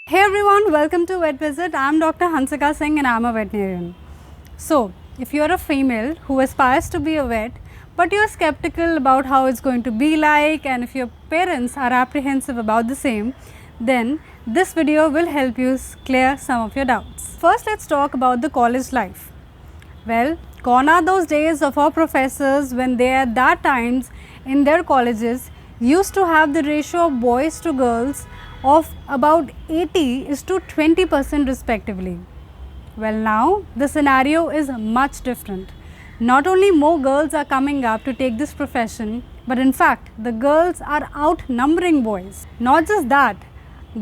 Hey everyone, welcome to Vet Visit. I'm Dr. Hansika Singh and I'm a veterinarian. So, if you're a female who aspires to be a vet, but you're skeptical about how it's going to be like, and if your parents are apprehensive about the same, then this video will help you clear some of your doubts. First, let's talk about the college life. Well, gone are those days of our professors when they at that times in their colleges used to have the ratio of boys to girls of about 80:20% respectively. Well, now the scenario is much different. Not only more girls are coming up to take this profession, but in fact the girls are outnumbering boys. Not just that,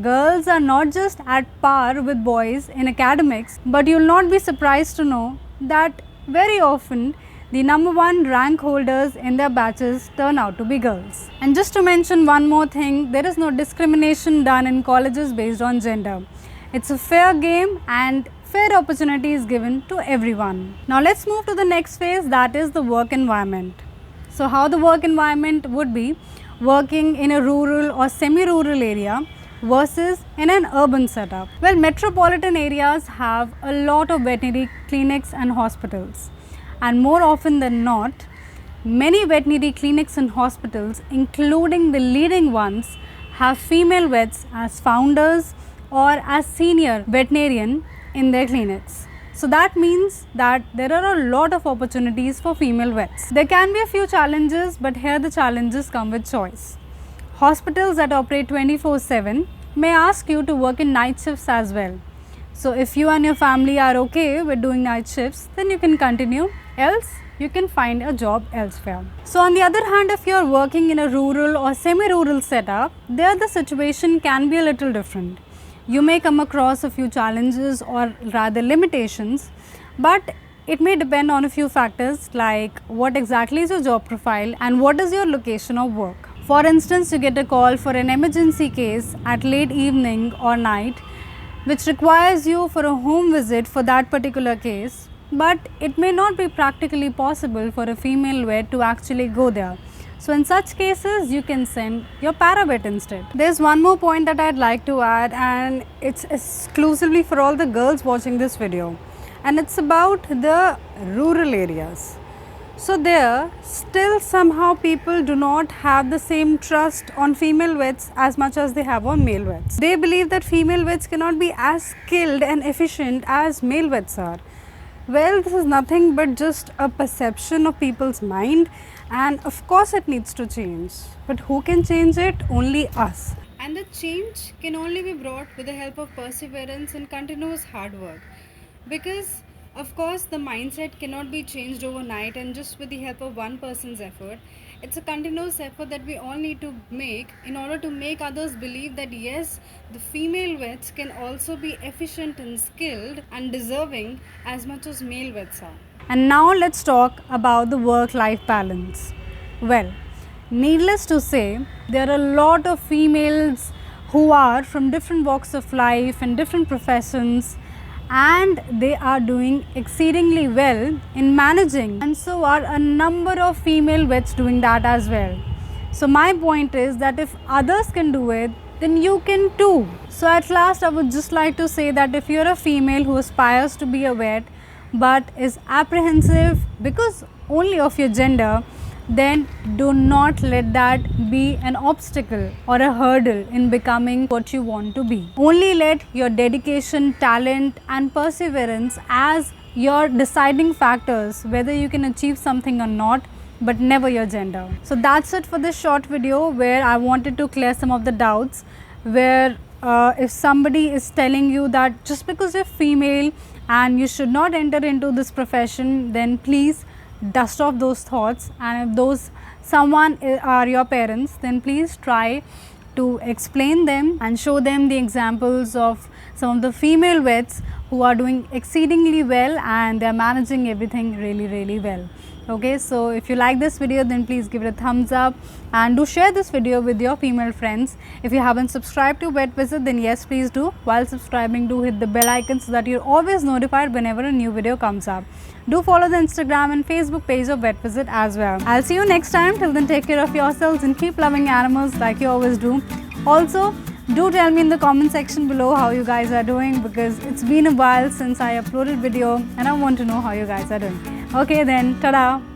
girls are not just at par with boys in academics, but you'll not be surprised to know that very often the number one rank holders in their batches turn out to be girls. And just to mention one more thing, there is no discrimination done in colleges based on gender. It's a fair game and fair opportunity is given to everyone. Now let's move to the next phase, that is the work environment. So how the work environment would be working in a rural or semi-rural area versus in an urban setup. Well, metropolitan areas have a lot of veterinary clinics and hospitals. And more often than not, many veterinary clinics and hospitals, including the leading ones, have female vets as founders or as senior veterinarian in their clinics. So that means that there are a lot of opportunities for female vets. There can be a few challenges, but here the challenges come with choice. Hospitals that operate 24/7 may ask you to work in night shifts as well. So if you and your family are okay with doing night shifts, then you can continue, else you can find a job elsewhere. So on the other hand, if you are working in a rural or semi-rural setup, there the situation can be a little different. You may come across a few challenges or rather limitations, but it may depend on a few factors like what exactly is your job profile and what is your location of work. For instance, you get a call for an emergency case at late evening or night, which requires you for a home visit for that particular case, but it may not be practically possible for a female vet to actually go there. So in such cases, you can send your paravet instead. There's one more point that I'd like to add, and it's exclusively for all the girls watching this video, and it's about the rural areas. So there, still somehow people do not have the same trust on female vets as much as they have on male vets. They believe that female vets cannot be as skilled and efficient as male vets are. Well, this is nothing but just a perception of people's mind, and of course it needs to change. But who can change it? Only us. And the change can only be brought with the help of perseverance and continuous hard work. Because of course, the mindset cannot be changed overnight and just with the help of one person's effort. It's a continuous effort that we all need to make in order to make others believe that yes, the female vets can also be efficient and skilled and deserving as much as male vets are. And now let's talk about the work-life balance. Well, needless to say, there are a lot of females who are from different walks of life and different professions, and they are doing exceedingly well in managing, and so are a number of female vets doing that as well. So my point is that if others can do it, then you can too. So at last I would just like to say that if you're a female who aspires to be a vet but is apprehensive because only of your gender, then do not let that be an obstacle or a hurdle in becoming what you want to be. Only let your dedication, talent and perseverance as your deciding factors whether you can achieve something or not, but never your gender. So that's it for this short video where I wanted to clear some of the doubts, where if somebody is telling you that just because you're female and you should not enter into this profession, then please dust off those thoughts, and if those someone are your parents, then please try to explain them and show them the examples of some of the female vets who are doing exceedingly well and they are managing everything really well. Okay, so if you like this video, then please give it a thumbs up and do share this video with your female friends. If you haven't subscribed to Vet Visit, then yes, please do. While subscribing, do hit the bell icon so that you're always notified whenever a new video comes up. Do follow the Instagram and Facebook page of Vet Visit as well. I'll see you next time. Till then, take care of yourselves and keep loving animals like you always do. Also, Do tell me in the comment section below how you guys are doing, because it's been a while since I uploaded video and I want to know how you guys are doing. Okay then, ta-da!